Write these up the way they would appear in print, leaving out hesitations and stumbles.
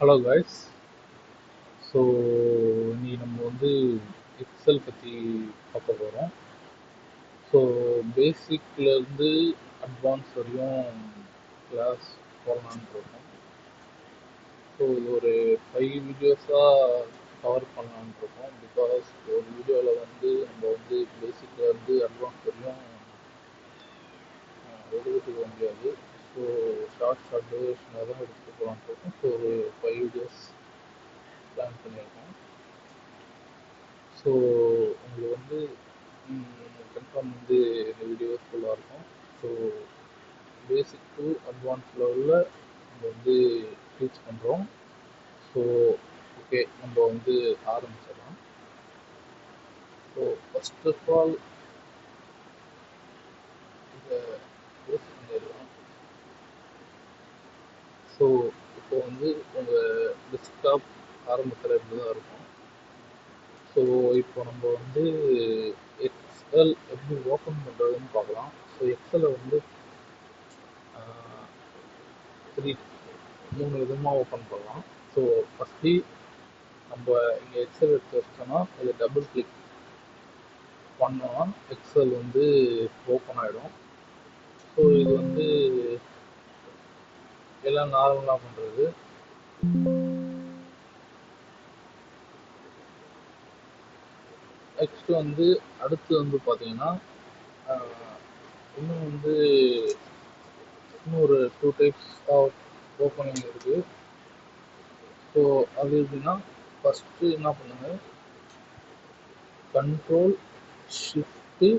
Hello guys. So இன்னைக்கு நம்ம வந்து எக்ஸல் பற்றி பார்க்க போகிறோம். ஸோ பேசிக்லேருந்து அட்வான்ஸ் வரையும் கிளாஸ் போகலான்னு இருக்கோம். ஸோ இது ஒரு 5 வீடியோஸாக கவர் பண்ணலான்னு இருக்கோம். பிகாஸ் ஒரு வீடியோவில் வந்து நம்ம வந்து பேசிக்லேருந்து அட்வான்ஸ் வரையும் எடுத்துக்க முடியாது. ஸோ ஷார்ட் டியூரேஷனாக தான் எடுத்துகிட்டு போகலான்னு இருக்கோம். ஸோ ஒரு 5 வீடியோஸ் பிளான் பண்ணியிருக்கோம். ஸோ உங்களுக்கு வந்து கன்ஃபார்ம் வந்து இந்த வீடியோ ஃபுல்லாக இருக்கும். ஸோ பேசிக் டு அட்வான்ஸ் லெவலில் நம்ம வந்து டீச் பண்ணுறோம். ஸோ ஓகே, நம்ம வந்து ஆரம்பிச்சிடலாம். ஸோ ஃபர்ஸ்ட் ஆஃப் ஆல் இதை யூஸ் பண்ணிடலாம். ஸோ இப்போ வந்து உங்கள் டெஸ்க்டாப் ஆரம்பத்தில் இப்படி தான் இருக்கும். ஸோ இப்போ நம்ம வந்து எக்ஸல் எப்படி ஓப்பன் பண்ணுறதுன்னு பார்க்கலாம். ஸோ எக்ஸலை வந்து மூணு விதமாக ஓப்பன் பண்ணலாம். ஸோ ஃபஸ்ட்டு நம்ம இங்கே எக்ஸல் எடுத்து வச்சோம்னா இதை டபுள் கிளிக் பண்ணோம்னா எக்ஸல் வந்து ஓப்பன் ஆகிடும். ஸோ இது வந்து எல்லாம் நார்மலாக பண்ணுறது. நெக்ஸ்ட் வந்து அடுத்து வந்து பார்த்தீங்கன்னா இன்னும் வந்து இன்னொரு 2 டைப்ஸ் ஆஃப் ஓப்பனிங் இருக்குது. ஸோ அது எப்படின்னா ஃபஸ்ட்டு என்ன பண்ணுங்க, control shift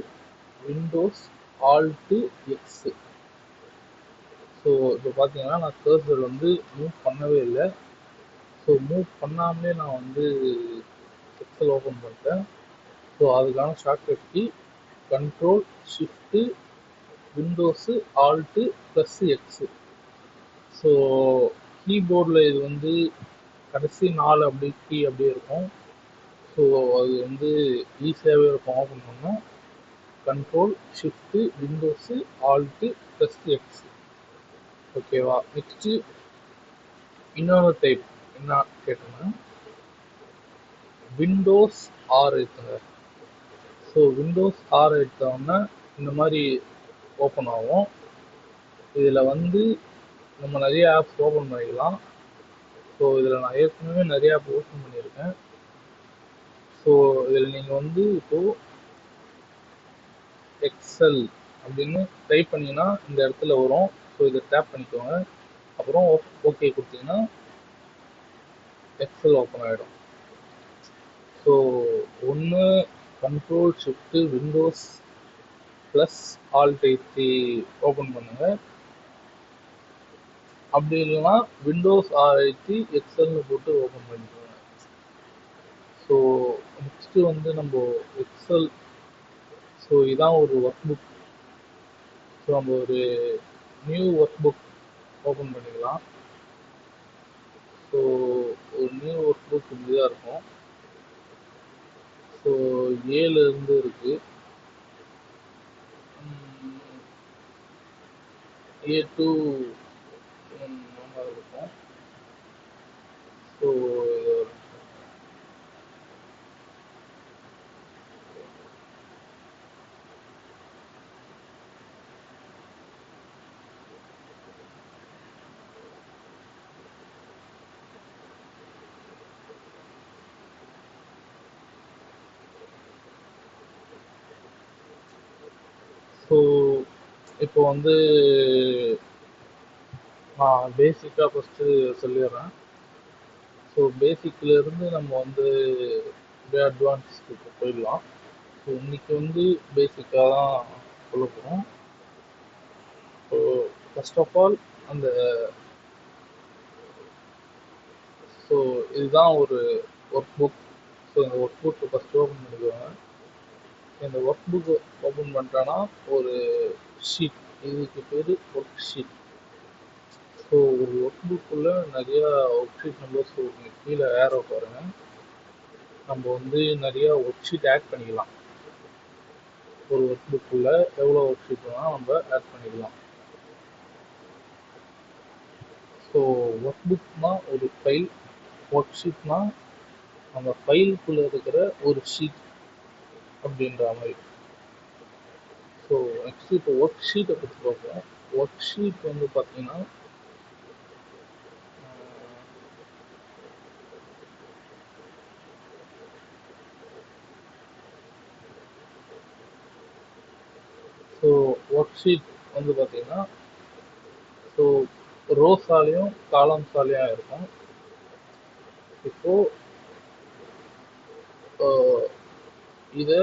Windows alt x. So இப்போ பார்த்தீங்கன்னா நான் கர்சர் வந்து மூவ் பண்ணவே இல்லை. ஸோ மூவ் பண்ணாமலே நான் வந்து எக்ஸல் ஓப்பன் பண்ணிட்டேன். ஸோ அதுக்கான shortcut key control shift Windows alt plus x. So கீபோர்டில் இது வந்து கடைசி 4 அப்படி கீ அப்படியே இருக்கும். ஸோ அது வந்து ஈஸியாகவே இருக்கும் ஓப்பன் பண்ணோம். Control shift Windows alt plus x. ஓகேவா? நெக்ஸ்ட்டு இன்னொரு டைப் என்ன கேட்டோம்னா விண்டோஸ் ஆர் எடுத்துங்க. ஸோ விண்டோஸ் ஆர் எடுத்தோம்னா இந்த மாதிரி ஓப்பன் ஆகும். இதில் வந்து நம்ம நிறைய ஆப்ஸ் ஓப்பன் பண்ணிக்கலாம். ஸோ இதில் நான் ஏற்கனவே நிறைய ஆப் ஓப்பன் பண்ணியிருக்கேன். ஸோ இதில் நீங்கள் வந்து இப்போது எக்ஸல் அப்படின்னு டைப் பண்ணிங்கன்னா இந்த இடத்துல வரும். ஸோ இதை டேப் பண்ணிக்கோங்க. அப்புறம் ஓகே கொடுத்தீங்கன்னா எக்ஸல் ஓப்பன் ஆகிடும். ஸோ ஒன்று control shift windows plus alt ஐத்தி ஓப்பன் பண்ணுங்கள். அப்படி இல்லைன்னா விண்டோஸ் ஆர் ஐத்தி எக்ஸல்னு போட்டு ஓப்பன் பண்ணிக்கோங்க. ஸோ நெக்ஸ்ட்டு வந்து நம்ம எக்ஸல், ஸோ இதான் ஒரு ஒர்க் புக். ஸோ நம்ம ஒரு நியூ ஒர்க் புக் ஓப்பன் பண்ணிக்கலாம். ஸோ ஒரு நியூ ஒர்க் புக் இப்படி தான் இருக்கும். ஸோ 7 இருந்து இருக்குது. A2 நல்லா இருக்கும். ஸோ ஸோ இப்போ வந்து நான் பேசிக்காக ஃபஸ்ட்டு சொல்லிடுறேன். ஸோ பேசிக்லேருந்து நம்ம வந்து அட்வான்ஸ்க்கு போயிடலாம். ஸோ இன்றைக்கி வந்து பேசிக்காக தான் சொல்ல போகிறோம். ஸோ ஃபர்ஸ்ட் ஆஃப் ஆல் அந்த ஸோ இதுதான் ஒரு ஒர்க் புக். ஸோ இந்த ஒர்க் புக்கு ஃபஸ்ட்டு ஓப்பன் பண்ணிக்குவாங்க. இந்த ஒர்க் புக்கு ஓப்பன் பண்ணிட்டோன்னா ஒரு ஷீட், இதுக்கு பேர் ஒர்க் ஷீட். ஸோ ஒரு ஒர்க் புக்குள்ளே நிறையா ஒர்க் ஷீட் நம்பர்ஸ் கீழே ஏரோ பாருங்க. நம்ம வந்து நிறையா ஒர்க் ஷீட் ஆட் பண்ணிக்கலாம். ஒரு ஒர்க் புக்குள்ளே எவ்வளோ ஒர்க் ஷீட் வேணால் நம்ம ஆட் பண்ணிக்கலாம். ஸோ ஒர்க் புக்னா ஒரு ஃபைல், ஒர்க் ஷீட்னா அந்த ஃபைலுக்குள்ளே இருக்கிற ஒரு ஷீட் அப்படின்ற மாதிரி. ஸோ நெக்ஸ்ட் இப்போ ஒர்க் ஷீட்டை பற்றி பார்ப்போம். ஒர்க் ஷீட் வந்து பார்த்தீங்கன்னா ஸோ ஒர்க் ஷீட் வந்து பார்த்தீங்கன்னா ஸோ ரோஸாலையும் காலம்ஸாலையும் இருக்கும். இப்போ இதை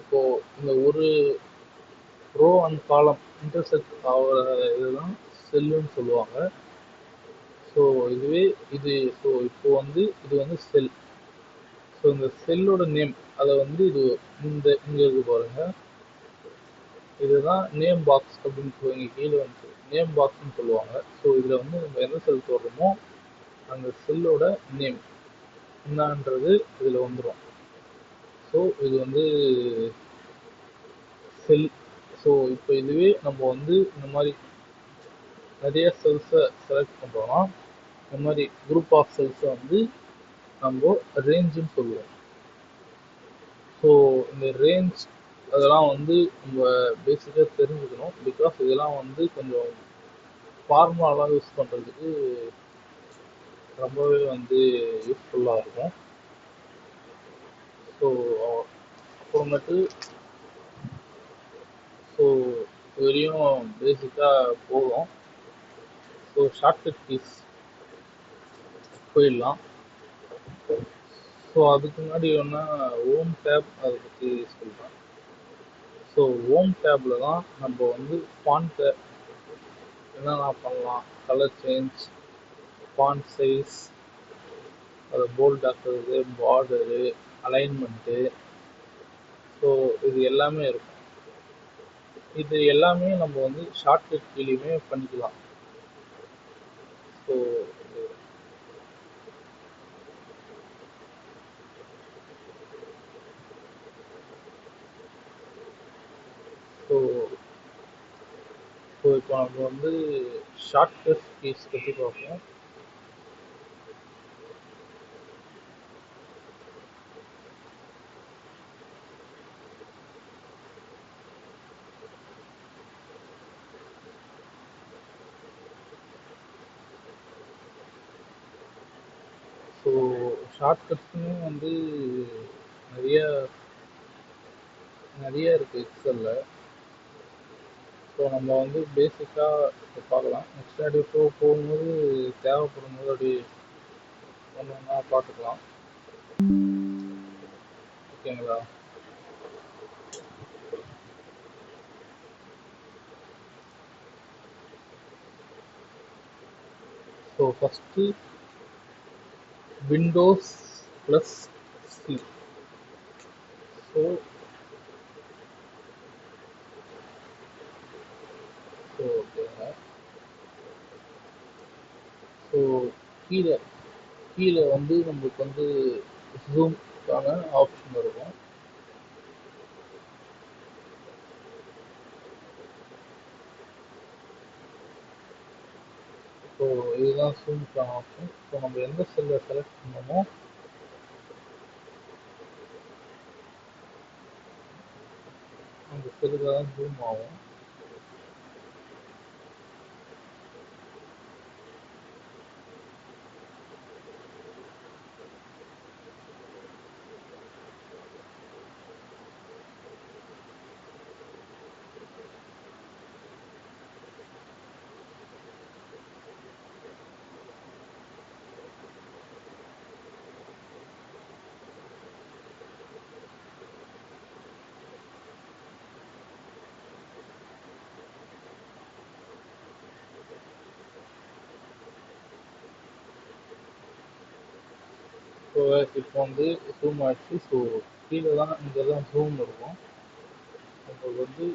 இப்போ இந்த ஒரு ரோ அண்ட் காலம் இன்டர்செக்ட் ஆகிற இதுதான் செல்லுன்னு சொல்லுவாங்க. ஸோ இதுவே இது ஸோ இப்போ வந்து இது வந்து செல். ஸோ இந்த செல்லோட நேம் அதை வந்து இது இங்கே இருக்கு பாருங்க, இதுதான் நேம் பாக்ஸ் அப்படின்னு சொல்லுவாங்க. கீழே வந்து நேம் பாக்ஸ்ன்னு சொல்லுவாங்க. ஸோ இதில் வந்து நம்ம எந்த செல் போடுறோமோ அந்த செல்லோட நேம் என்னன்றது இதில் வந்துடும். ஸோ இது வந்து செல். ஸோ இப்போ இதுவே நம்ம வந்து இந்த மாதிரி நிறைய செல்ஸை செலக்ட் பண்ணுறோம்னா இந்த மாதிரி குரூப் ஆஃப் செல்ஸை வந்து நம்ம ரேஞ்சுன்னு சொல்லுவோம். ஸோ இந்த ரேஞ்ச் அதெல்லாம் வந்து நம்ம பேசிக்காக தெரிஞ்சுக்கணும். பிகாஸ் இதெல்லாம் வந்து கொஞ்சம் ஃபார்முலாலாம் யூஸ் பண்ணுறதுக்கு ரொம்பவே வந்து யூஸ்ஃபுல்லாக இருக்கும். ஸோ அப்புறமேட்டு ஸோ வரையும் பேசிக்காக போகும். ஸோ ஷார்ட்கட் கீஸ் போயிடலாம். ஸோ அதுக்கு முன்னாடி ஒன்றா ஹோம் டேப் அதை பற்றி சொல்கிறேன். ஸோ ஹோம் டேப்பில் தான் நம்ம வந்து ஃபாண்ட்டை என்னென்ன பண்ணலாம், கலர் சேஞ்ச், ஃபாண்ட் சைஸ், அதை போல்ட் ஆக்குறது, பார்டரு, அலைன்மெண்ட்டு, ஸோ இது எல்லாமே இருக்கும். இது எல்லாமே நம்ம வந்து ஷார்ட்கட் கீழேயுமே பண்ணிக்கலாம். ஸோ ஸோ ஸோ இப்போ நம்ம வந்து ஷார்ட்கட் கீஸ் பற்றி பார்ப்போம். ஸோ ஷார்ட்கட்ஸுமே வந்து நிறைய நிறைய இருக்குது எக்ஸலில். ஸோ நம்ம வந்து பேசிக்காக இப்போ பார்க்கலாம். நெக்ஸ்ட் அப்படி போகும்போது தேவைப்படும் போது அப்படி ஒன்று ஒன்றா பார்த்துக்கலாம். ஓகேங்களா? So first Windows plus C. So ஓகேங்க. ஸோ கீழே கீழே வந்து நம்மளுக்கு வந்து ஜூம்க்கான ஆப்ஷன் இருக்கும். ஸோ இதுதான் ஜூம்க்கான ஆப்ஷன். ஸோ நம்ம எந்த செல்லை செலக்ட் பண்ணோமோ அந்த செல்லுக்கு தான் ஜூம் ஆகும். ஸோ இப்போ வந்து ஜூம் ஆகிடுச்சு. ஸோ கீழே தான் இங்கே தான் ஜூம் இருக்கும். நம்மளுக்கு வந்து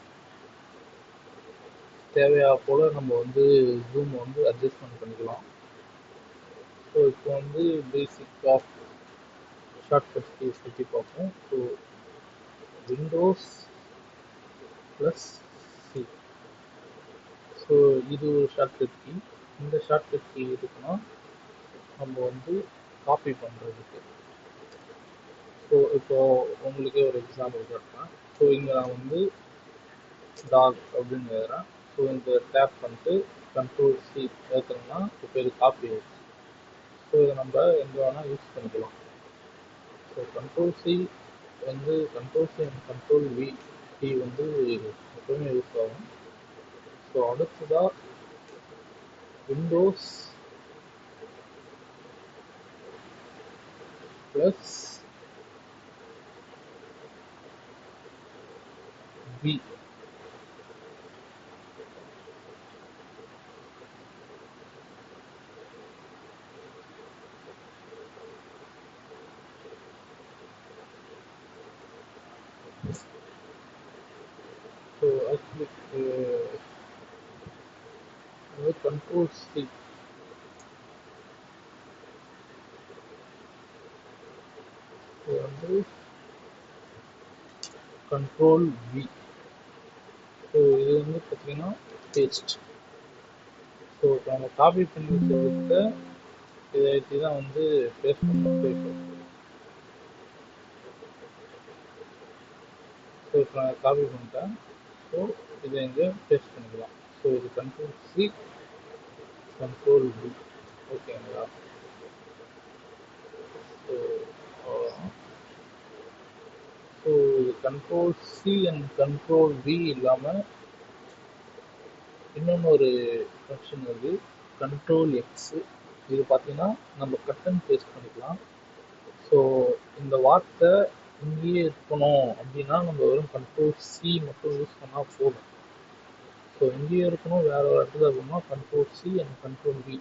தேவையாக போல் நம்ம வந்து ஜூம் வந்து அட்ஜஸ்ட்மெண்ட் பண்ணிக்கலாம். ஸோ இப்போ வந்து பேசிக் ஆஃப் ஷார்ட்கட் கீஸ் பற்றி பார்ப்போம். So Windows plus C. So இது ஒரு ஷார்ட்கட் கீ. இந்த ஷார்ட்கட் கீ இருக்குன்னா நம்ம வந்து காப்பி பண்ணுறதுக்கு. ஸோ இப்போ உங்களுக்கே ஒரு எக்ஸாம்பிள் காட்டுறேன். ஸோ இங்கே நான் வந்து டாக் அப்படின்னு எழுதுறேன். ஸோ இந்த டேப் பண்ணிட்டு கண்ட்ரோல் சி ஏற்றுனோம்னா இப்போ இது காப்பி ஆயிடுச்சு. ஸோ இதை நம்ம எங்கே வேணால் யூஸ் பண்ணிக்கலாம். ஸோ கண்ட்ரோல் சி வந்து control C and control V key வந்து எப்பவுமே யூஸ் ஆகும். ஸோ அடுத்ததாக Windows plus V. So actually control C வந்து கண்ட்ரோல் வி. ஸோ இது வந்து பார்த்தீங்கன்னா பேஸ்ட். ஸோ இப்போ நம்ம காப்பி பண்ணி வச்சுருக்க இதை வச்சு தான் வந்து பேஸ்ட் பண்ணணும். ஸோ இப்போ நான் காப்பி பண்ணிட்டேன். ஸோ இதை இங்கே பேஸ்ட் பண்ணிக்கலாம். ஸோ இது கண்ட்ரோல் சி கண்ட்ரோல் வி. ஓகேங்களா? ஸோ ஸோ இது control C and control we இல்லாமல் இன்னொன்று ஒரு ஃபங்க்ஷன் இருக்குது கண்ட்ரோல் எக்ஸு. இது பார்த்தீங்கன்னா நம்ம கட் அண்ட் பேஸ்ட் பண்ணிக்கலாம். ஸோ இந்த வார்த்தை இங்கேயே இருக்கணும் அப்படின்னா நம்ம வெறும் கண்ட்ரோல் சி மட்டும் யூஸ் பண்ணால் போதும். ஸோ இங்கேயே இருக்கணும் வேறு ஒரு இடத்துல இருக்கணும்னா control C and control we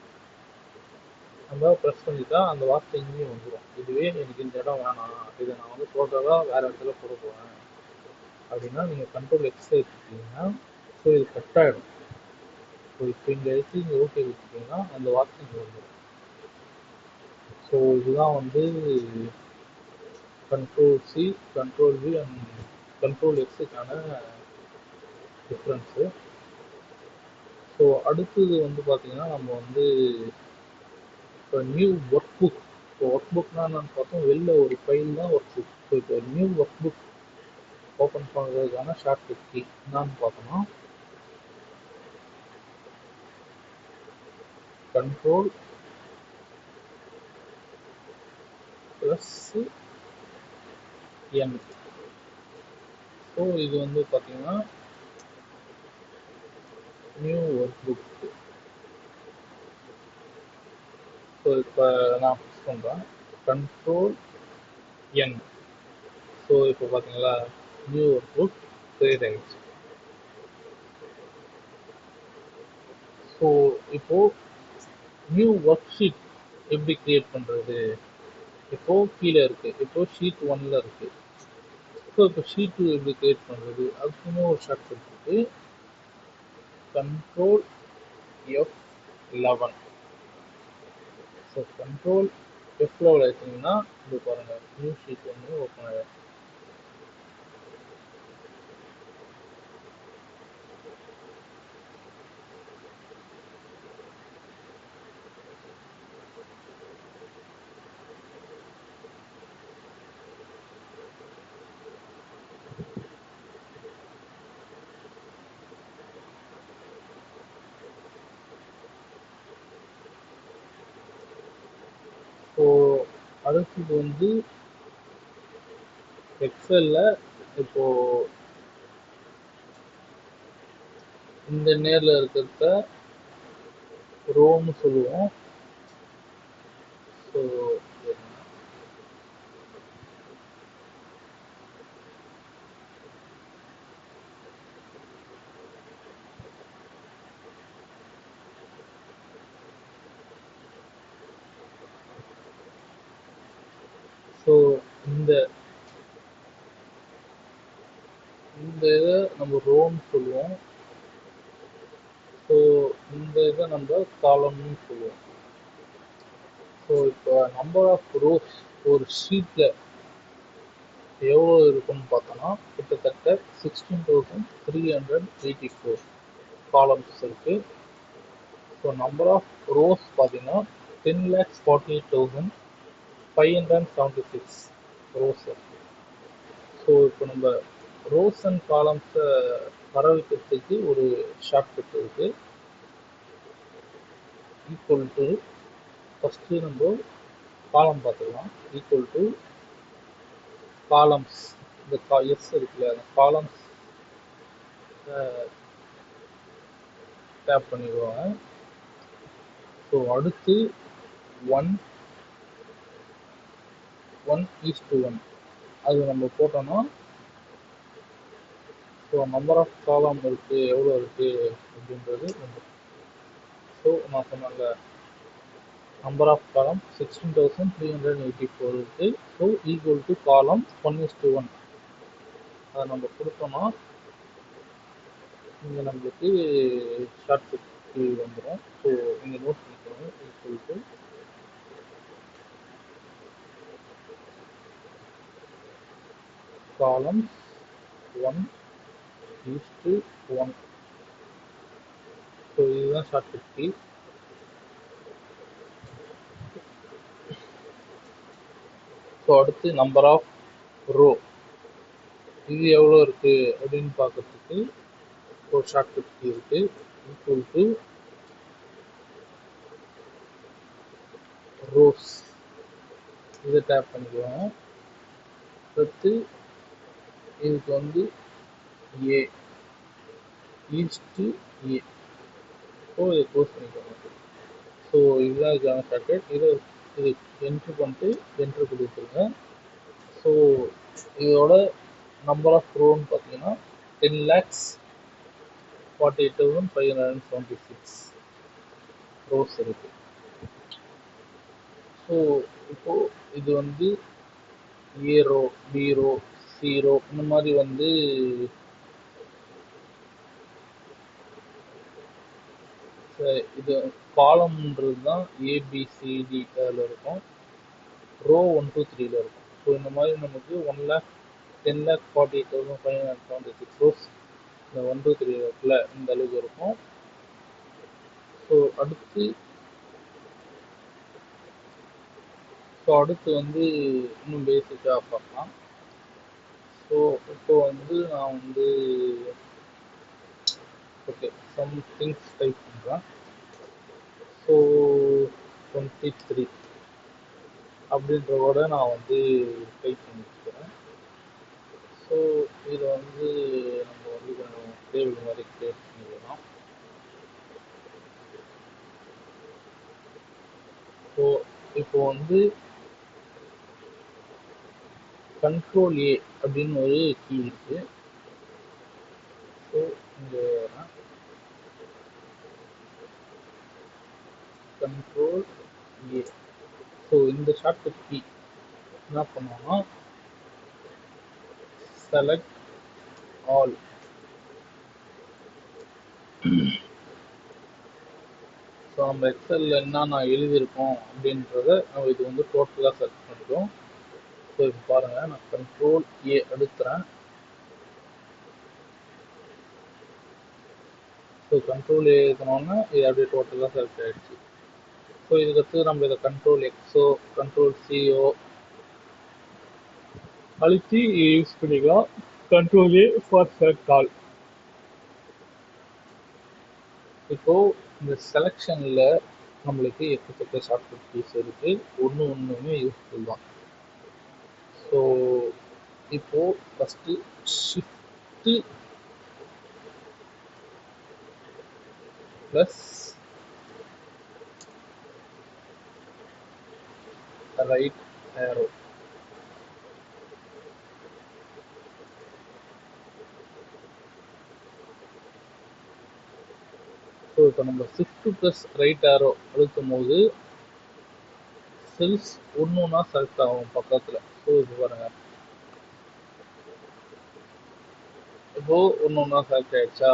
நம்ம ப்ரெஸ் பண்ணிட்டா அந்த வார்த்தை இங்கேயும் வந்துடும். இதுவே எனக்கு இந்த இடம் வேணாம், இதை நான் வந்து டோட்டலாக வேறு இடத்துல போட போகிறேன் அப்படின்னா நீங்கள் கண்ட்ரோல் எக்ஸ் எடுத்துக்கிட்டீங்கன்னா ஸோ இது கட் ஆகிடும். ஸோ இப்போ இங்கே எடுத்து இங்கே ஓகே வச்சுட்டிங்கன்னா அந்த வார்த்தை இங்கே வந்துடும். ஸோ இதுதான் வந்து control C control V and control எக்ஸுக்கான டிஃப்ரென்ஸு. ஸோ அடுத்தது வந்து பார்த்திங்கன்னா நம்ம வந்து இப்போ நியூ ஒர்க் புக். இப்போ ஒர்க் புக்னா என்னன்னு பார்த்தோம், வெளில ஒரு ஃபைல் தான் ஒர்க் புக். ஸோ இப்போ நியூ ஒர்க் புக் ஓப்பன் பண்ணுறதுக்கான ஷார்ட்கட் கீ என்னன்னு பார்த்தோம்னா கண்ட்ரோல் ப்ளஸ் என். ஸோ இது வந்து பார்த்தீங்கன்னா நியூ ஒர்க் புக். ஸோ இப்போ நான் ஃபிக்ஸ் பண்ணுறேன் கண்ட்ரோல் என். ஸோ இப்போ பார்த்தீங்களா நியூ ஒர்க் புக் கிரியேட் ஆகிடுச்சு. ஸோ இப்போது நியூ ஒர்க் ஷீட் எப்படி கிரியேட் பண்ணுறது? இப்போது கீழே இருக்குது, இப்போது ஷீட் 1ல் இருக்குது. ஸோ இப்போ ஷீட் 2 எப்படி கிரியேட் பண்ணுறது? அதுக்குன்னு ஒரு ஷார்ட்கட் இருக்குது control F11. So control F11 எடுத்தீங்கன்னா இது பாருங்கள் நியூ ஷீட் வந்து ஓப்பன் ஆகிடும். ஸோ அடுத்தது வந்து எக்ஸலில் இப்போது இந்த நேரில் இருக்கிறத ரோன்னு சொல்லுவோம். ஸோ ஸோ இந்த இதை நம்ம ரோன்னு சொல்லுவோம். ஸோ இந்த இதை நம்ம காலம்னு சொல்லுவோம். ஸோ இப்போ நம்பர் ஆஃப் ரோஸ் ஒரு ஷீட்டில் எவ்வளோ இருக்குன்னு பார்த்தோன்னா கிட்டத்தட்ட 16,384 காலம்ஸ் இருக்குது. ஸோ நம்பர் ஆஃப் ரோஸ் பார்த்தீங்கன்னா 10,48,576 ரோஸ். ஸோ இப்போ நம்ம ரோஸ் அண்ட் காலம்ஸை வர வைக்கிறதுக்கு ஒரு ஷார்ட்கட் இருக்கு. ஈக்குவல் டு ஃபஸ்ட்டு நம்ம காலம் பார்த்துக்கலாம். ஈக்குவல் டு காலம்ஸ், இந்த எஸ் இருக்குல்ல, அந்த காலம்ஸ் டேப் பண்ணிடுவாங்க. ஸோ அடுத்து 1:1 அது நம்ம போட்டோம்னா, ஸோ நம்பர் ஆஃப் காலம் இருக்குது எவ்வளோ இருக்குது அப்படின்றது. ஸோ நான் சொன்னேன்ல, நம்பர் ஆஃப் காலம் 16,384 இருக்குது. ஸோ ஈக்குவல் டு காலம் 1:1 அதை நம்ம கொடுத்தோம்னா இங்கே நம்மளுக்கு ஷார்ட்கட் வந்துடும். ஸோ இங்கே நோட் பண்ணிக்கணும். Equal to columns 1:1. ஸோ இதுதான் ஷார்ட்கட் கீ. ஸோ அடுத்து நம்பர் ஆஃப் ரோ, இது எவ்வளோ இருக்கு அப்படின்னு பார்க்கறதுக்கு ஒரு ஷார்ட்கட் கீ இருக்கு. ஈக்குவல் டு ரோஸ், இதை டேப் பண்ணிக்குவோம். அடுத்து இதுக்கு வந்து ஏ ஈஸ்ட்டு ஏ. ஸோ இதை க்ளோஸ் பண்ணிக்கோங்க. ஸோ இதுதான் இதுக்கான ஷார்ட்கட். இது என்ட்ரு பண்ணிட்டு என்ட்ரு கொடுத்துருங்க. ஸோ இதோட நம்பர் ஆஃப் ரோன்னு பார்த்தீங்கன்னா 10,48,576 ரோஸ் இருக்கு. ஸோ இப்போ இது வந்து A row, B row, C row, இந்த மாதிரி வந்து இது காலம்ன்றது தான் ஏபிசிடி அதில் இருக்கும். ரோ 1 2 3 இருக்கும். ஸோ இந்த மாதிரி நமக்கு 1,10,48,576 ரோஸ் இந்த 1 2 3 இருக்குல்ல, இந்த அளவுக்கு இருக்கும். ஸோ அடுத்து வந்து இன்னும் பேசிக்காக பார்க்கலாம். ஸோ இப்போ வந்து நான் வந்து ஓகே சம் திங்ஸ் டைப் பண்ணுறேன். ஸோ 23 அப்படின்றவோட நான் வந்து டைப் பண்ணி வச்சுக்கிறேன். ஸோ இதை வந்து நம்ம வந்து கொஞ்சம் டேபிள் மாதிரி கிரியேட் பண்ணிக்கலாம். ஸோ இப்போ வந்து கண்ட்ரோல் ஏ அப்படின்னு ஒரு கீ இருக்கு. ஸோ இங்கே கண்ட்ரோல் ஏ. ஸோ இந்த ஷார்ட்கட் கீ என்ன பண்ணோம்னா செலக்ட் ஆல். ஸோ நம்ம எக்ஸலில் என்னென்ன எழுதியிருக்கோம் அப்படின்றத நம்ம இது வந்து டோட்டலாக சர்ச் பண்ணிட்டோம். ஸோ இப்போ பாருங்கள், நான் கண்ட்ரோல் ஏ அழுத்துறேன். ஸோ கண்ட்ரோல் ஏ எழுதினோன்னா இது அப்படியே டோட்டலாக செலக்ட் ஆகிடுச்சு. ஸோ இதுக்கடுத்து நம்ம இதை கண்ட்ரோல் எக்ஸோ கண்ட்ரோல் சிஓ அழுத்தி யூஸ் பண்ணிக்கலாம். Control A for select all. இப்போ இந்த செலெக்ஷனில் நம்மளுக்கு எக்கச்சக்க ஷார்ட்கட் கீஸ் இருக்குது. ஒன்றுமே யூஸ்ஃபுல் தான். ஸோ இப்போது first shift plus right arrow. So இப்போ நம்ம ஷிஃப்ட் ப்ளஸ் ரைட் ஏரோ அழுத்தும் போது செல்ஸ் ஒன்று செலக்ட் ஆகும் பக்கத்தில். ஸோ இது பாருங்கள், இப்போ ஒன்று செலக்ட் ஆகிடுச்சா.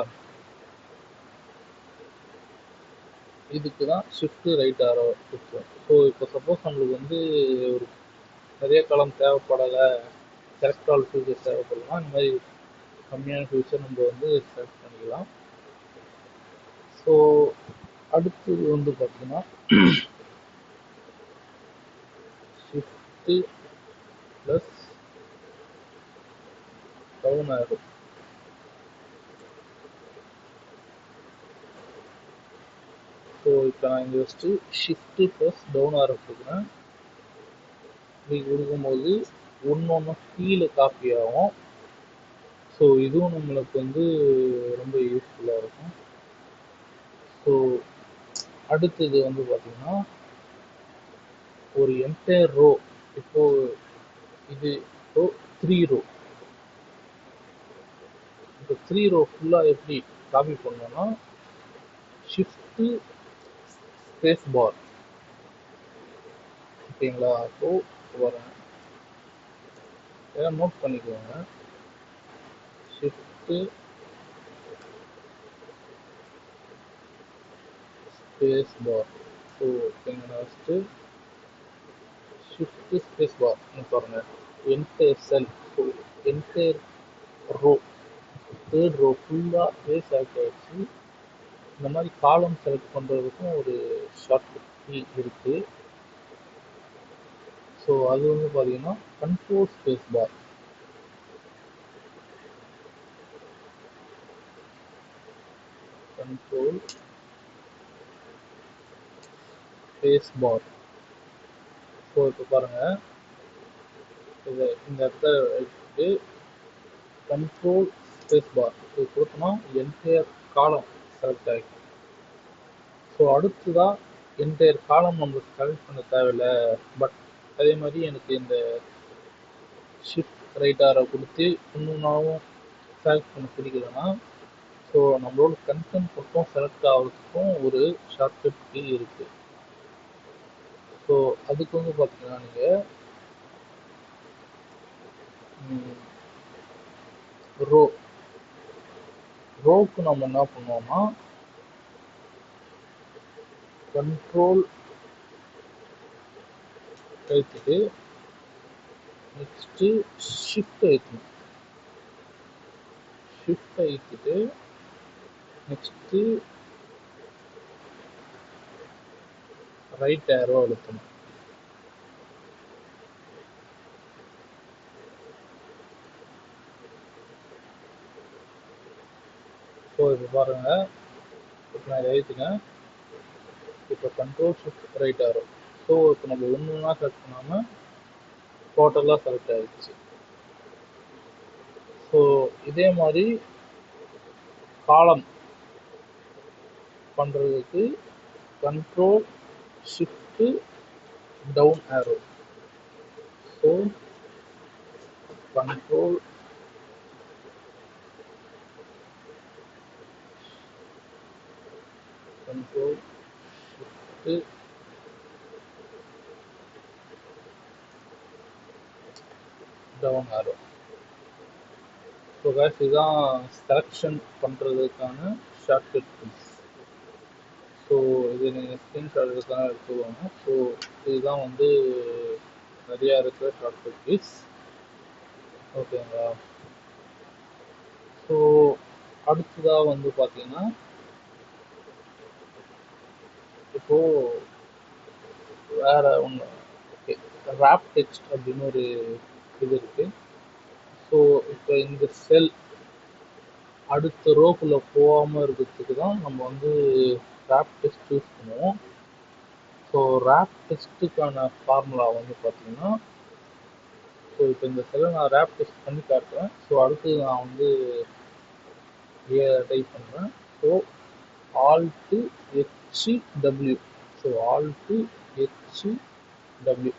இதுக்கு தான் ஷிஃப்ட் ரைட் ஆரோ இருக்கும். ஸோ இப்போ சப்போஸ் நம்மளுக்கு வந்து ஒரு நிறைய காலம் தேவைப்படலை, செலக்ட் ஆல் ஃபியூச்சர் தேவைப்படலாம், இந்த மாதிரி கம்மியான ஃபியூச்சர் நம்ம வந்து செலக்ட் பண்ணிக்கலாம். ஸோ அடுத்தது வந்து பார்த்தீங்கன்னா shift plus down arrow. So இப்போ நான் இங்கே வச்சுட்டு ஷிஃப்ட்டு ப்ளஸ் டவுன் ஆரோ கொடுக்குறேன். இப்படி கொடுக்கும்போது ஒன்று கீழே காப்பி ஆகும். ஸோ இதுவும் நம்மளுக்கு வந்து ரொம்ப யூஸ்ஃபுல்லாக இருக்கும். ஸோ அடுத்தது வந்து பார்த்தீங்கன்னா ஒரு என்டையர் ரோ, இப்போ இது ரோ 3 ரோ, இந்த 3 ரோ ஃபுல்லாக எப்படி காப்பி பண்ணோம்னா ஷிஃப்ட்டு ஸ்பேஸ் பார். ஓகேங்களா? ஸோ வரேன், ஏதாவது நோட் பண்ணிக்கோங்க. Shift space bar. ஸோ இங்கே நான் ஃபஸ்ட்டு ஷிஃப்ட்டு ஸ்பேஸ் பார் பாருங்க, entire cell, so entire row, third row ஃபுல்லாக ஸ்பேஸ் ஆக்ட் ஆகிடுச்சு. இந்த மாதிரி காலம் செலக்ட் பண்ணுறதுக்கும் ஒரு ஷார்ட்கட் கீ இருக்குது. ஸோ அது வந்து பார்த்தீங்கன்னா control space bar. Control space bar. So இப்போ பாருங்கள், இதை இந்த இடத்த வச்சுட்டு கண்ட்ரோல் ஸ்பேஸ் பார் இது கொடுத்தோம்னா என்டையர் காலம் செலக்ட் ஆகிடும். ஸோ அடுத்ததாக என்டையர் காலம் நம்ம செலக்ட் பண்ண தேவையில்லை. பட் அதே மாதிரி எனக்கு இந்த ஷிஃப்ட் ரைட் ஆரை கொடுத்து இன்னொன்றாவும் செலக்ட் பண்ண பிடிக்குதுன்னா, ஸோ நம்மளோட கன்டென்ட் மட்டும் செலக்ட் ஆகிறதுக்கும் ஒரு ஷார்ட்கட் கீ இருக்குது. ஸோ அதுக்கு வந்து பார்த்தீங்கன்னா நீங்கள் ரோக்கு நம்ம என்ன பண்ணுவோம்னா கண்ட்ரோல் அழுத்திட்டு நெக்ஸ்ட்டு ஷிஃப்ட் அழுத்தணும். ஷிஃப்ட் அழுத்திட்டு நெக்ஸ்ட்டு ரைட் ஏரோ அழுத்தணும். ஸோ இப்போ பாருங்கள், இப்போ நான் எழுதிட்டேன். இப்போ control shift right arrow. So இப்போ நம்ம ஒன்றுனா செலக்ட் பண்ணாமல் டோட்டலாக செலக்ட் ஆகிடுச்சு. ஸோ இதே மாதிரி காலம் பண்ணுறதுக்கு control shift down arrow. So control shift down arrow. So case இதுதான் செலெக்ஷன் பண்ணுறதுக்கான ஷார்ட்கட் கீஸ். ஸோ இது நீங்கள் ஸ்க்ரீன்ஷாட் எடுக்கலாம் எடுத்துக்கோங்க. ஸோ இதுதான் வந்து நிறையா இருக்கிற ஷார்ட்கட் கீஸ். ஓகேங்களா? ஸோ அடுத்ததாக வந்து பார்த்தீங்கன்னா இப்போது வேறு ஒன்று, ஓகே, ரேப் டெக்ஸ்ட் அப்படின்னு ஒரு இது இருக்குது. ஸோ இப்போ இந்த செல் அடுத்த ரோக்குள்ளே போகாமல் இருக்கிறதுக்கு தான் நம்ம வந்து ரேப் டெக்ஸ்ட் யூஸ் பண்ணுவோம். ஸோ ரேப் டெக்ஸ்ட்டுக்கான ஃபார்முலா வந்து பார்த்தீங்கன்னா, ஸோ இப்போ இந்த செல்லை நான் ரேப் டெக்ஸ்ட் பண்ணி காட்டுறேன். ஸோ அடுத்து நான் வந்து டைப் பண்ணுறேன். So alt HW. So alt HW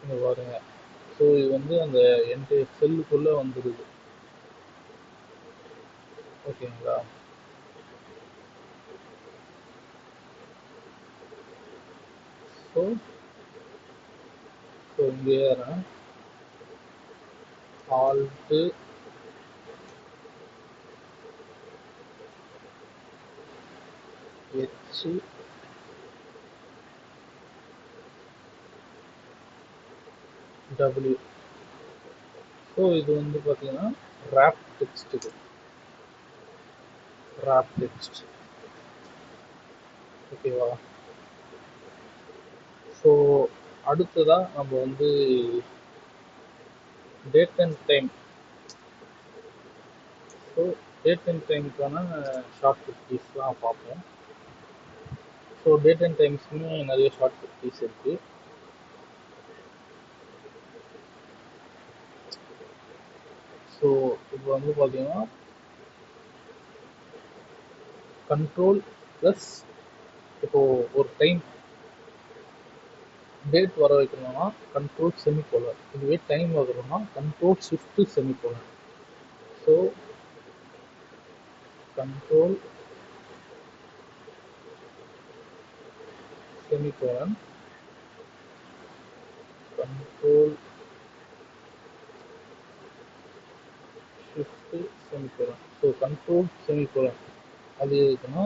இங்கே பாருங்க. ஸோ இது வந்து அந்த என்டைய செல்லுக்குள்ளே வந்துடுது. ஓகேங்களா? ஸோ இங்கே ஏறேன், ஆல்ட்டு HW. ஸோ இது வந்து பார்த்தீங்கன்னா ரேப் டெக்ஸ்ட்டுக்கு ரேப் டெக்ஸ்ட். ஓகேவா? ஸோ அடுத்ததா நம்ம வந்து date and time. So date and டைமுக்கான ஷார்ட்கட் கீஸ்லாம் பார்ப்போம். ஸோ டேட் அண்ட் டைம்ஸ்க்குன்னு நிறைய ஷார்ட்கட் கீஸ் இருக்குது. ஸோ இப்போ வந்து பார்த்தீங்கன்னா கண்ட்ரோல் ப்ளஸ் இப்போது ஒரு டைம் டேட் வர வைக்கணும்னா கண்ட்ரோல் செமிகோலன், இதுவே டைம் வரணும்னா control shift semicolon. So control semicolon, control shift semicolon. So control semicolon அது இருக்குன்னா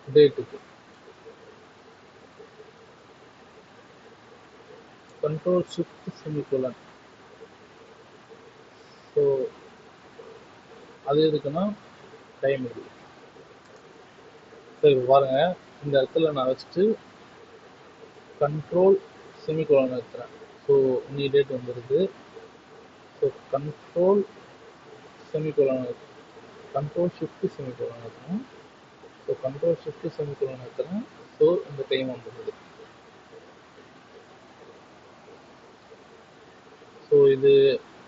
டேட்டுக்கு, கண்ட்ரோல் ஷிஃப்ட் செமிகோலன். ஸோ அது எதுக்குன்னா டைம் இது. ஸோ இப்போ பாருங்க, இந்த இடத்துல நான் வச்சுட்டு கண்ட்ரோல் செமிகோலன் வைக்கிறேன். ஸோ இன்னி டேட் வந்துடுது. So control semicolon, control shift semicolon வைக்கணும். ஸோ கண்ட்ரோல் ஷிஃப்ட் செமிகோலன் வைக்கிறேன். ஸோ இந்த டைம் வந்துடுது. ஸோ இது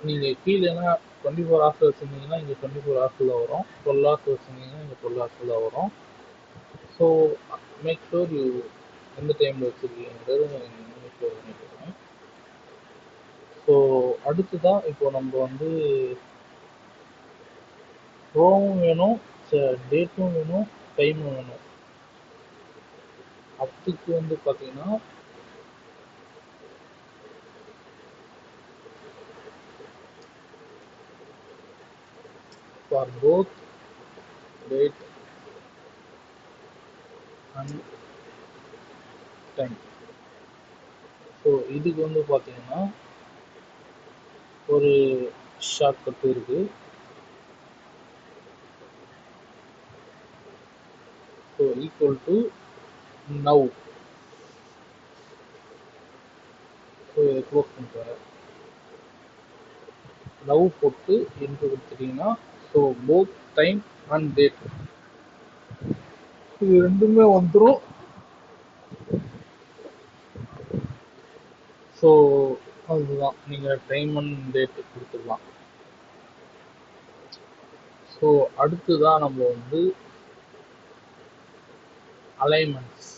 நீங்கள் கீழேனா 24 ஹவர்ஸ் வச்சுருந்தீங்கன்னா இங்கே 24 ஹவர்ஸில் வரும், 12 ஹவர்ஸ் வச்சுருந்தீங்கன்னா இங்கே 12 ஹவர்ஸில் வரும். ஸோ மேக் ஷூர் யூ எந்த டைமில் வச்சுருக்கீங்கிறது மேக் ஷூர் பண்ணிக்கிறேன். ஸோ அடுத்ததான் இப்போ நம்ம வந்து ரோவும் வேணும், டேட்டும் வேணும், டைமும் வேணும். அதுக்கு வந்து பார்த்தீங்கன்னா for both date and time. So இதுக்கு வந்து பார்த்தீங்கன்னா ஒரு ஷார்ட்கட் இருக்குது. So equal to now. So இதை க்ளோஸ் பண்ணுறேன். நவ் போட்டு என்ட்ரு கொடுத்துட்டீங்கன்னா so both time and date இது ரெண்டுமே வந்துடும். ஸோ அதுதான் நீங்கள் டைம் அண்ட் டேட் கொடுத்துடலாம். ஸோ அடுத்துதான் நம்ம வந்து அலைன்மெண்ட்ஸ்.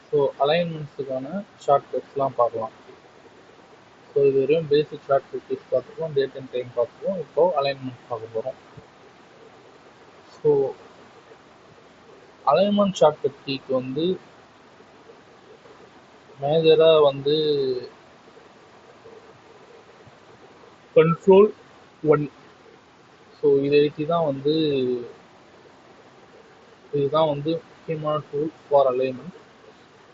ஸோ அலைன்மெண்ட்ஸுக்கான ஷார்ட்கட்ஸ்லாம் பார்க்கலாம். ஸோ இது வரையும் பேசிக் ஷார்ட்கட் கீஸ் பார்த்துருக்கோம், டேட் அண்ட் டைம் பார்த்துருக்கோம். இப்போ அலைன்மெண்ட் பார்க்க போகிறோம். ஸோ அலைன்மெண்ட் ஷார்ட்கட் கீக்கு வந்து மேஜராக வந்து கண்ட்ரோல் 1. ஸோ இதை வச்சு தான் வந்து இதுதான் வந்து முக்கியமான டூல் ஃபார் அலைன்மெண்ட்,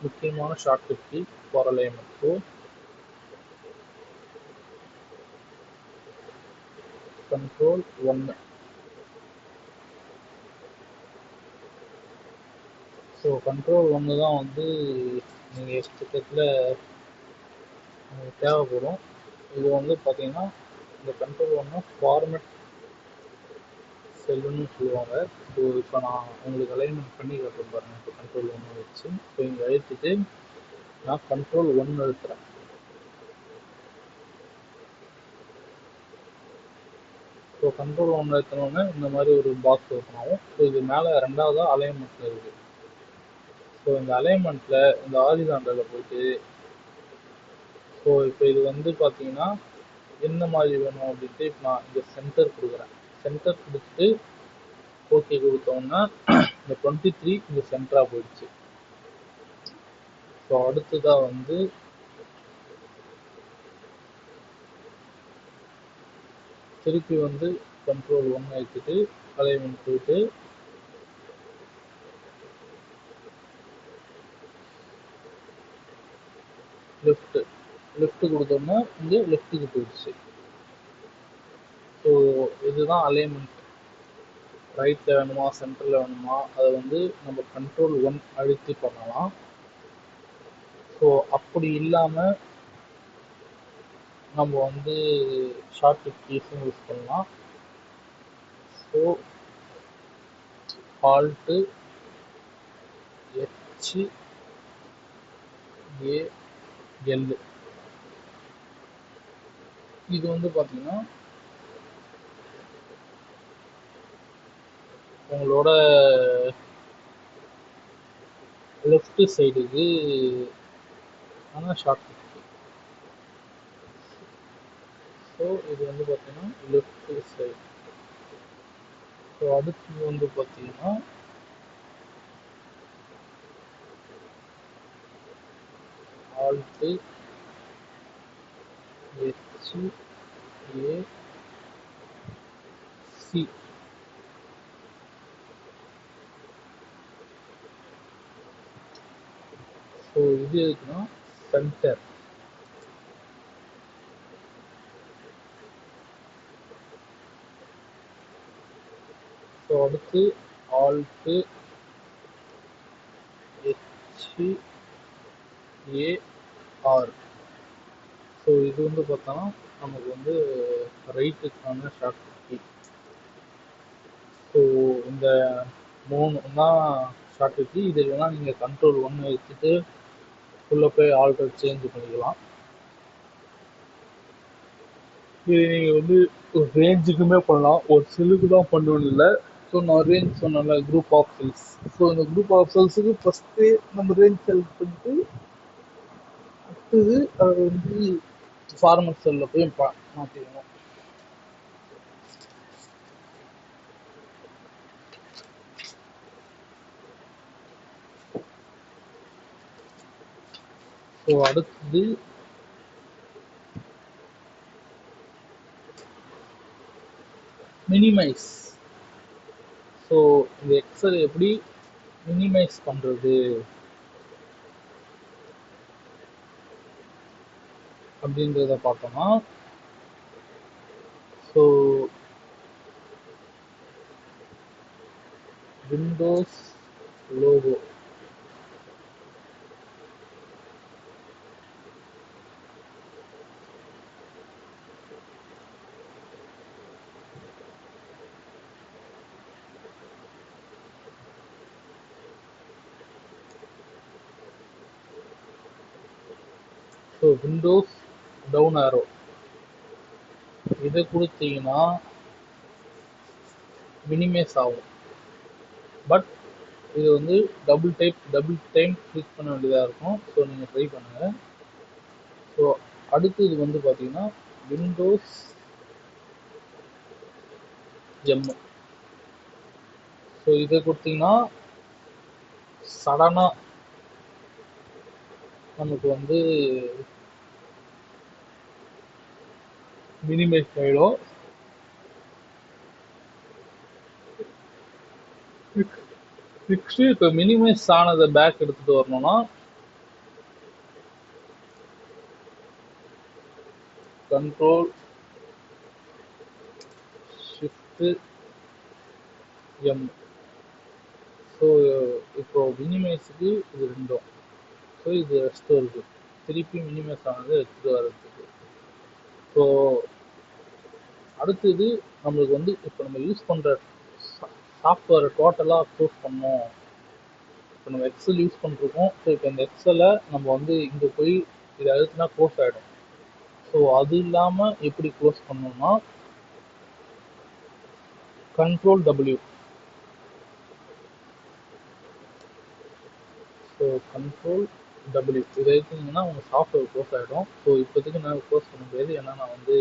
முக்கியமான shortcut key for alignment. So control 1. So control 1 தான் வந்து நீங்கள் எக்ஸ்பெக்டத்தில் தேவைப்படும். இது வந்து பார்த்தீங்கன்னா இந்த கண்ட்ரோல் 1 ஃபார்மேட் செல்லுன்னு சொல்லுவாங்க. ஸோ இப்போ நான் உங்களுக்கு அலைன்மெண்ட் பண்ணி காட்டுறேன் பாருங்கள். இப்போ கண்ட்ரோல் 1 வச்சு ஸோ இங்கே அழுத்திட்டு நான் கண்ட்ரோல் 1 அழுத்துறேன். ஸோ கண்ட்ரோல் 1 அழுத்தினோடனே இந்த மாதிரி ஒரு பாக்ஸ் ஓப்பன் ஆகும். ஸோ இது மேலே ரெண்டாவதாக அலைன்மெண்ட்டில் இருக்குது. ஸோ இந்த அலைன்மெண்ட்டில் இந்த ஹாரிசான்டலில் போயிட்டு ஸோ இப்போ இது வந்து பார்த்தீங்கன்னா என்ன மாதிரி வேணும் அப்படின்ட்டு இப்போ நான் இங்கே சென்டர் கொடுக்குறேன். சென்டர் கொடுத்துட்டு ஓகே கொடுத்தோன்னா இந்த 23 இங்கே சென்டராக போயிடுச்சு. ஸோ அடுத்ததாக வந்து திருப்பி வந்து கண்ட்ரோல் 1 எடுத்துட்டு அலைன்மெண்ட் போயிட்டு லெஃப்ட் கொடுத்தோம்னா இங்கே லெஃப்ட்டுக்கு போயிடுச்சு. ஸோ இதுதான் அலைன்மெண்ட் ரைட்டில் வேணுமா சென்டரில் வேணுமா அதை வந்து நம்ம Ctrl+1 அழுத்தி பண்ணலாம். ஸோ அப்படி இல்லாமல் நம்ம வந்து ஷார்ட்கட் கீஸும் யூஸ் பண்ணலாம். So Alt H A L இது வந்து பார்த்தீங்கன்னா உங்களோட லெஃப்ட் சைடுக்கு ஆனால் ஷார்ட்கட். ஸோ இது வந்து பார்த்தீங்கன்னா லெஃப்ட் சைடு. ஸோ அடுத்து வந்து பார்த்தீங்கன்னா Alt H A C. So இது இருக்குன்னா சென்டர். ஸோ அடுத்து Alt H A R. So இது வந்து பார்த்தோன்னா நமக்கு வந்து ரைட்டுக்கான ஷார்ட்கட் கீ. ஸோ இந்த 3 தான் ஷார்ட்கட் கீ. இது இல்லைன்னா நீங்கள் Ctrl+1 வச்சுட்டு உள்ளே போய் ஆல்டர் சேஞ்ச் பண்ணிக்கலாம். இது நீங்கள் வந்து ஒரு ரேஞ்சுக்குமே பண்ணலாம், ஒரு செல்லுக்கு தான் பண்ணணும்னு இல்லை. ஸோ நான் ரேஞ்ச் சொன்னேன்ல, குரூப் ஆஃப் செல்ஸ். ஸோ இந்த குரூப் ஆஃப் செல்ஸுக்கு ஃபஸ்ட்டு நம்ம ரேஞ்ச் செலக்ட் பண்ணிட்டு அடுத்தது அதை வந்து ஃபார்மட் செல்லில் போய் மாற்றிக்கணும். ஸோ அடுத்தது மினிமைஸ். ஸோ இந்த எக்ஸல் எப்படி மினிமைஸ் பண்ணுறது அப்படின்றத பார்த்தோம்னா, so Windows logo. So Windows down arrow இதை கொடுத்தீங்கன்னா மினிமைஸ் ஆகும். பட் இது வந்து டபுள் டைம் கிளிக் பண்ண வேண்டியதாக இருக்கும். ஸோ நீங்கள் ட்ரை பண்ணுங்கள். ஸோ அடுத்து இது வந்து பார்த்தீங்கன்னா விண்டோஸ் எம். ஸோ இதை கொடுத்தீங்கன்னா சடனாக நமக்கு வந்து மினிமைஸ் ஆகிடும். நெக்ஸ்ட் இப்போ மினிமைஸ் ஆனதை பேக் எடுத்துட்டு வரணும்னா Ctrl Shift M. ஸோ இப்போ மினிமைஸுக்கு இது ரெண்டும். ஸோ இது ரெஸ்டோருக்கு திருப்பி மினிமைஸ் ஆனதை எடுத்துட்டு வர்றதுக்கு. ஸோ அடுத்தது நம்மளுக்கு வந்து இப்போ நம்ம யூஸ் பண்ணுற சாஃப்ட்வேரை டோட்டலாக க்ளோஸ் பண்ணோம். இப்போ நம்ம எக்ஸல் யூஸ் பண்ணிருக்கோம். ஸோ இப்போ இந்த எக்ஸலை நம்ம வந்து இங்கே போய் இதை அழுத்தினா க்ளோஸ் ஆகிடும். ஸோ அது இல்லாமல் எப்படி க்ளோஸ் பண்ணோம்னா Ctrl+W. ஸோ Ctrl+W இதை எடுத்தீங்கன்னா உங்கள் சாஃப்ட்வேர் க்ளோஸ் ஆகிடும். ஸோ இப்போதைக்கு நான் க்ளோஸ் பண்ண முடியாது, ஏன்னா நான் வந்து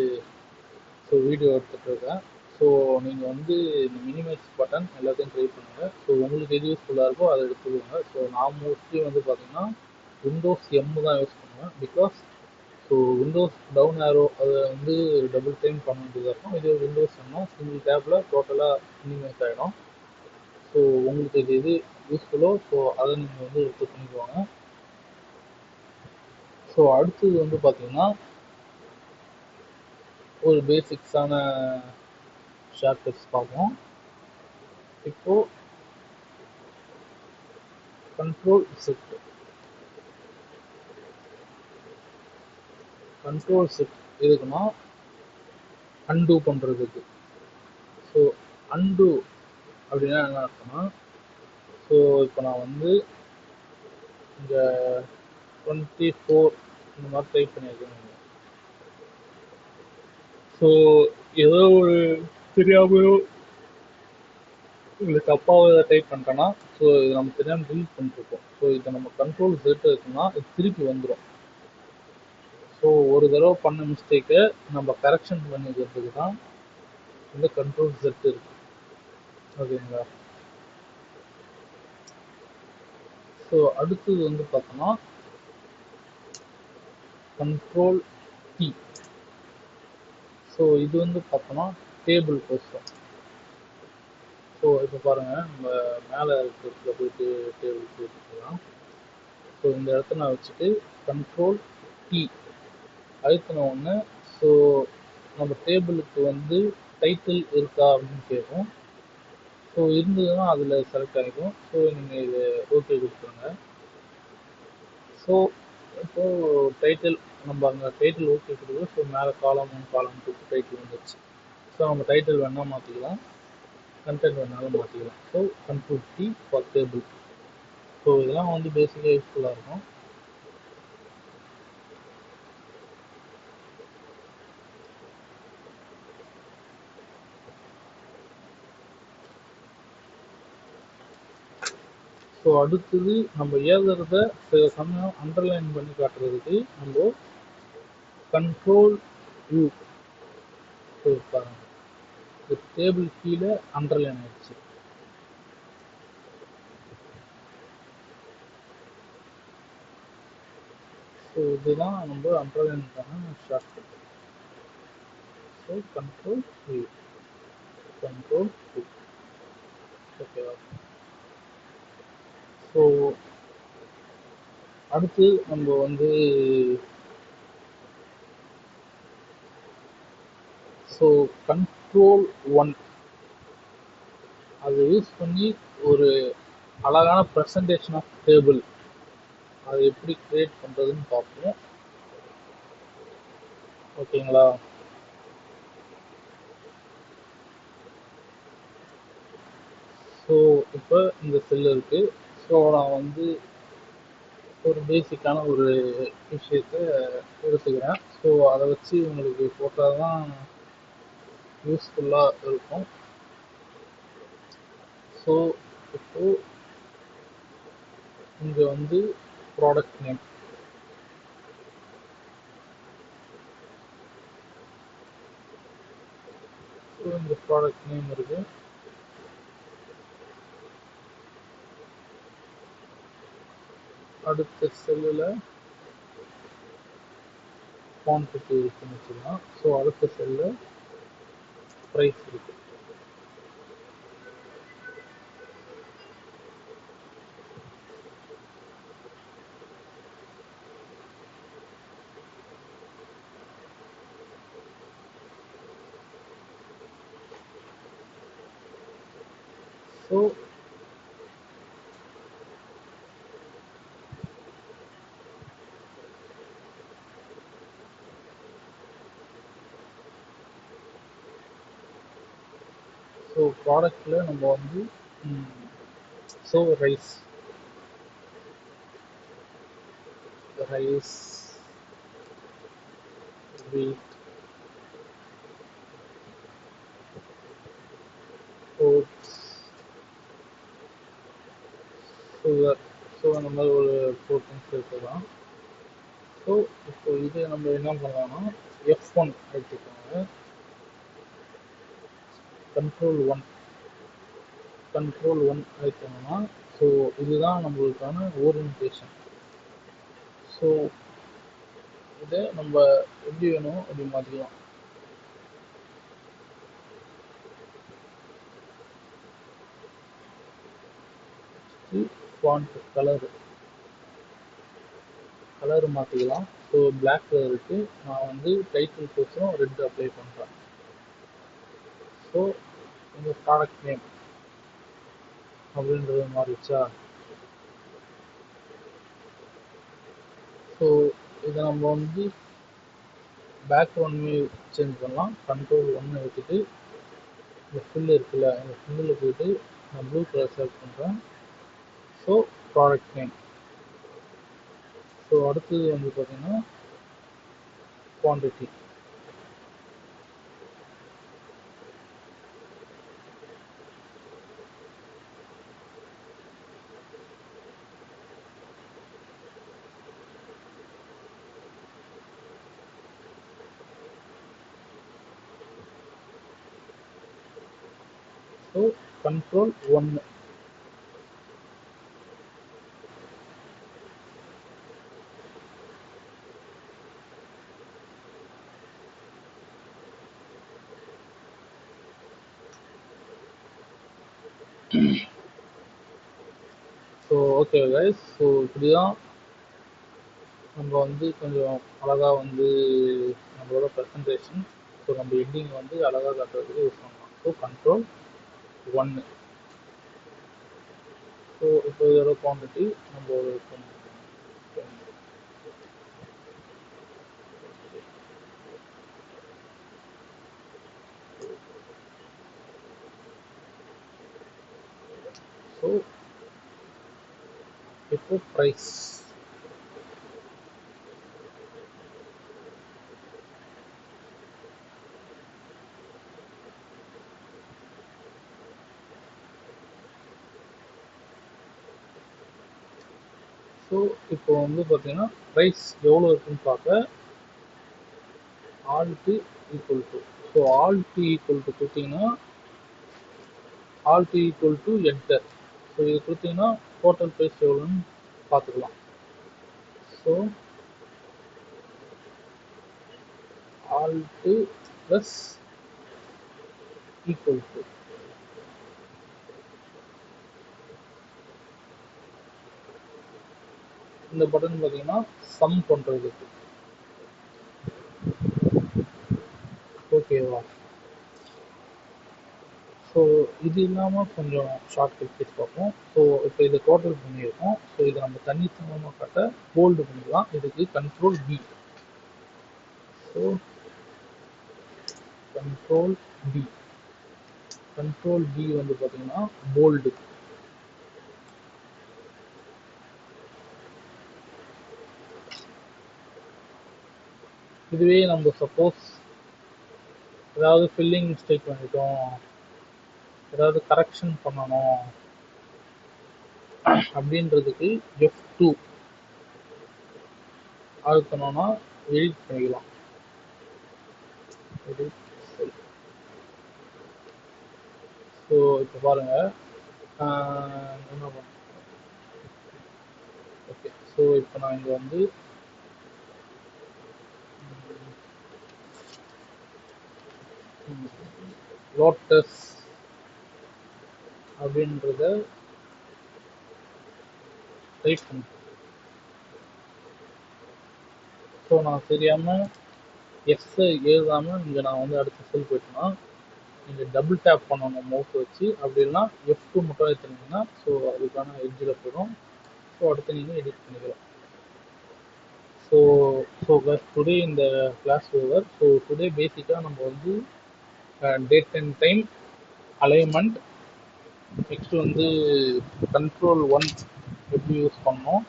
வீடியோ எடுத்துகிட்டு இருக்கேன். ஸோ நீங்கள் வந்து இந்த மினிமைஸ் பட்டன் எல்லாத்தையும் ட்ரை பண்ணுங்கள். ஸோ உங்களுக்கு எது யூஸ்ஃபுல்லாக இருக்கோ அதை எடுத்துக்கோங்க. ஸோ நான் மோஸ்ட்லி வந்து பார்த்தீங்கன்னா விண்டோஸ் எம் தான் யூஸ் பண்ணுவேன். Because so Windows down arrow அதை வந்து டபுள் டைம் பண்ண வேண்டியதாக இருக்கும். இதே விண்டோஸ் எம்னா சிங்கிள் டேப்பில் டோட்டலாக மினிமைஸ் ஆகிடும். ஸோ உங்களுக்கு இது எது யூஸ்ஃபுல்லோ ஸோ அதை நீங்கள் வந்து எடுத்து பண்ணிக்குவாங்க. ஸோ அடுத்தது வந்து பார்த்தீங்கன்னா ஒரு பேசிக்ஸான ஷார்ட்கட்ஸ் பார்ப்போம். இப்போ கண்ட்ரோல் செட் எதுக்குன்னா அன்டூ பண்ணுறதுக்கு. ஸோ அன்டூ அப்படின்னா என்ன அர்த்தம்னா, ஸோ இப்போ நான் வந்து இந்த 24 இந்த மாதிரி டைப் பண்ணியிருக்கேன். ஸோ ஏதோ ஒரு தெரியாமையோ இல்லை தப்பாக டைப் பண்ணிட்டோன்னா, ஸோ இது நம்ம தெரியாமல் டெலிட் பண்ணிருக்கோம். ஸோ இதை நம்ம கண்ட்ரோல் செட் இருக்குன்னா இது திருப்பி வந்துடும். ஸோ ஒரு தடவை பண்ண மிஸ்டேக்கை நம்ம கரெக்ஷன் பண்ணிக்கிறதுக்கு தான் இந்த கண்ட்ரோல் செட் இருக்கு. ஓகேங்களா? ஸோ அடுத்தது வந்து பார்த்தோம்னா கண்ட்ரோல் T. ஸோ இது வந்து பார்த்தோம்னா டேபிள் கோசம். ஸோ இப்போ பாருங்கள், நம்ம மேலே இருக்கிறதுல போயிட்டு டேபிள் போயிட்டுருக்கலாம். ஸோ இந்த இடத்த நான் வச்சுட்டு கண்ட்ரோல் T அழுத்தின உடனே, ஸோ நம்ம டேபிளுக்கு வந்து டைட்டில் இருக்கா அப்படின்னு கேட்கும். ஸோ இருந்ததுன்னா அதில் செலக்ட் ஆகிடும். ஸோ நீங்கள் இது ஓகே கொடுத்துருங்க. ஸோ இப்போது டைட்டில் நம்ம அங்கே டைட்டில் ஓகே கொடுக்குறோம். ஸோ மேலே காலம் 1 காலம் 2 டைட்டில் வந்துடுச்சு. ஸோ நம்ம டைட்டில் வேணால் மாற்றிக்கலாம், கண்டென்ட் வேணாலும் மாற்றிக்கலாம். So control T for table. So இதெல்லாம் வந்து பேசிக்காக யூஸ்ஃபுல்லாக இருக்கும். ஸோ அடுத்தது நம்ம எழுதுறத சில சமயம் அண்டர்லைன் பண்ணி காட்டுறதுக்கு நம்ம கண்ட்ரோல் U பாருங்க, ஒரு டேபிள் கீழே அண்டர்லைன் ஆயிடுச்சு. ஸோ இதுதான் நம்ம அண்டர்லைன் பண்ண shortcut. So control U, control U. ஓகேவா? ஸோ அடுத்து நம்ம வந்து ஸோ கண்ட்ரோல் 1 அதை யூஸ் பண்ணி ஒரு அழகான ப்ரெசன்டேஷன் ஆஃப் டேபிள் அதை எப்படி கிரியேட் பண்ணுறதுன்னு பார்ப்போம். ஓகேங்களா? ஸோ இப்போ இந்த செல் இருக்குது. ஸோ நான் வந்து ஒரு பேசிக்கான ஒரு விஷயத்தை எடுத்துக்கிறேன். ஸோ அதை வச்சு உங்களுக்கு போட்டால் தான் யூஸ்ஃபுல்லாக இருக்கும். ஸோ இப்போது இங்கே வந்து ப்ராடக்ட் நேம், ஸோ இந்த ப்ராடக்ட் நேம் இருக்குது. அடுத்த செல்லில் குவான்டிட்டி இருக்குன்னு வச்சுக்கலாம். ஸோ அடுத்த செல்லில் ப்ரைஸ் இருக்குது. ஸோ ஸோ ப்ராடக்டில் நம்ம வந்து so rice wheat, oats, sugar, so அந்த மாதிரி ஒரு ப்ரோட்டீன்ஸ் இருக்கலாம். ஸோ இப்போ இது நம்ம என்ன பண்ணலாம்னா F1 எடுத்துக்கோங்க. கண்ட்ரோல் ஒன் எடுத்தோம்னா, ஸோ இதுதான் நம்மளுக்கான ஓரியன்டேஷன். ஸோ இதை நம்ம எப்படி வேணும் அப்படி மாற்றிக்கலாம். ஃபாண்ட் கலர் மாற்றிக்கலாம். ஸோ பிளாக் கலருக்கு நான் வந்து டைட்டில் கோசரம் ரெட் அப்ளை பண்ணுறேன். ஸோ இந்த ப்ராடக்ட் நேம் அப்படின்றது மாறிடுச்சா. ஸோ இதை நம்ம வந்து பேக்ரவுண்ட் சேஞ்ச் பண்ணலாம். கண்ட்ரோல் ஒன்று எடுத்துட்டு இந்த ஃபில் இருக்குல்ல, இந்த ஃபில்லில் போயிட்டு நான் ப்ளூ கலர் செலக்ட் பண்ணுறேன். So product name. ஸோ அடுத்தது வந்து பார்த்தீங்கன்னா குவான்டிட்டி. ஸோ கண்ட்ரோல் ஒன்று. ஸோ ஓகே கைஸ், ஸோ இப்படி தான் நம்ம வந்து கொஞ்சம் அழகாக வந்து நம்மளோட ப்ரெசன்டேஷன், ஸோ நம்ம எண்டிங் வந்து அழகாக காட்டுறதுக்கு யூஸ் பண்ணலாம். ஸோ கண்ட்ரோல் ஒன்று. ஸோ இப்போ இதோட குவான்டிட்டி நம்ம ஒரு ஸோ இப்போ ப்ரைஸ். ஸோ இப்போ வந்து பார்த்தீங்கன்னா ப்ரைஸ் எவ்வளோ இருக்குன்னு பார்க்க alt equal to. So alt equal to கொடுத்தீங்கன்னா alt equal to enter. So இது கொடுத்தீங்கன்னா டோட்டல் ப்ரைஸ் எவ்வளோன்னு பார்த்துக்கலாம். So alt plus equal to. இந்த பட்டன் பார்த்தீங்கன்னா சம் பண்ணுறதுக்கு. ஓகேவா. ஸோ இது இல்லாமல் கொஞ்சம் ஷார்ட் கட் பார்ப்போம். ஸோ இப்போ இதை டோட்டல் பண்ணியிருக்கோம். ஸோ இதை நம்ம தனித்துவமாக காட்ட போல்டு பண்ணிக்கலாம். இதுக்கு control B. So control B. Control B வந்து பார்த்தீங்கன்னா போல்டு. இதுவே நம்ம சப்போஸ் ஏதாவது ஃபில்லிங் மிஸ்டேக் பண்ணிட்டோம், ஏதாவது கரெக்ஷன் பண்ணணும் அப்படின்றதுக்கு F2 அழுத்தணும்னா எடிட் பண்ணிக்கலாம். எடிட் செல். ஸோ இப்போ பாருங்கள் என்ன பண்ண. ஓகே, ஸோ இப்போ நான் இங்கே வந்து லோட்டஸ் அப்படின்றத டைப் பண்ணேன். ஸோ நான் தெரியாமல் எக்ஸை எழுதாமல் இங்கே நான் வந்து அடுத்த செல் போயிட்டேன்னா நீங்கள் டபுள் டேப் பண்ணணும் மவுஸ் வச்சு. அப்படி இல்லைனா F2 மட்டும் எடுத்துனீங்கன்னா ஸோ அதுக்கான எட்ஜில் போயிடும். ஸோ அடுத்து நீங்கள் எடிட் பண்ணிக்கலாம். ஸோ டுடே இந்த கிளாஸ் ஓவர். ஸோ டுடே பேசிக்காக நம்ம வந்து date and time, alignment, next வந்து கண்ட்ரோல் ஒன் எப்படி யூஸ் பண்ணோம்,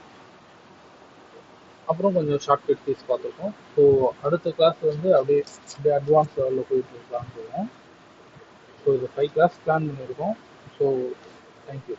அப்புறம் கொஞ்சம் ஷார்ட்கட் கீஸ் பார்த்துருக்கோம். ஸோ அடுத்த கிளாஸ் வந்து அப்படியே அட்வான்ஸ் லெவலில் போயிட்டு இருக்கலாம்னு சொல்லுவோம். ஸோ இது 5 கிளாஸ் பிளான் பண்ணியிருக்கோம். So thank you.